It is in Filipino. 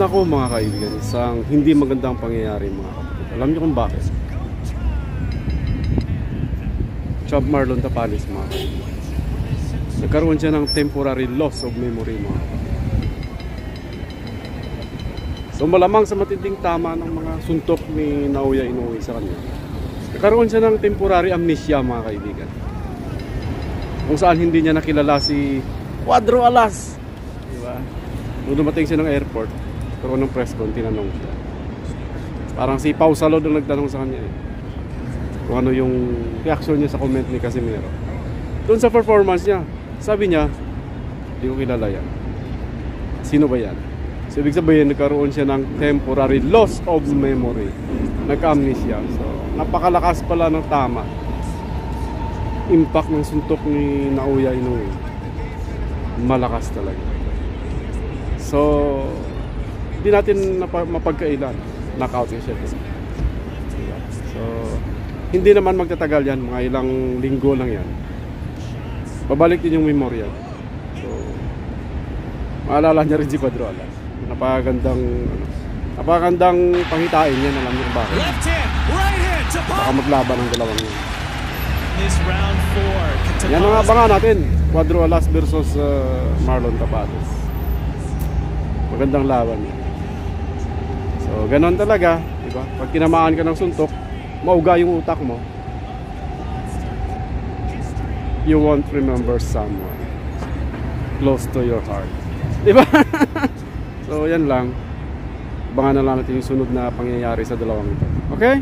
ako mga kaibigan, isang hindi magandang pangyayari mga kapatid. Alam niyo kung bakit? Champ Marlon Tapales mga kaibigan, nagkaroon siya ng temporary loss of memory mga kapatid. So malamang sa matinding tama ng mga suntok ni Naoya Inoue sa kanya, nagkaroon siya ng temporary amnesia mga kaibigan, kung saan hindi niya nakilala si Cuadro Alas, diba? Nung dumating siya ng airport, karoon ng press con, tinanong siya. Parang si Pau Salud ang nagtanong sa kanya kung ano yung reaction niya sa comment ni Casimero. Doon sa performance niya, sabi niya, hindi ko kilala yan. Sino ba yan? So ibig sabihin, nagkaroon siya ng temporary loss of memory, nagka-amnesia. So napakalakas pala ng tama, impact ng suntok ni Naoya Inoue, malakas talaga. So hindi natin mapagkailan, knockout na siya. So hindi naman magtatagal yan, mga ilang linggo lang yan, babalik din yung memorya. So maalala niya rin si Cuadro Alas. Napakagandang panghitain yan, alam niyo bakit? Baka maglaban ang dalawang yan. Yan ang abangan natin, Cuadro Alas versus Marlon Tapales. Magandang laban yan. So ganon talaga, diba? Pag tinamaan ka ng suntok, mauga yung utak mo, you won't remember someone close to your heart, diba? So yan lang, abangan na lang natin yung sunod na pangyayari sa dalawang ito. Okay?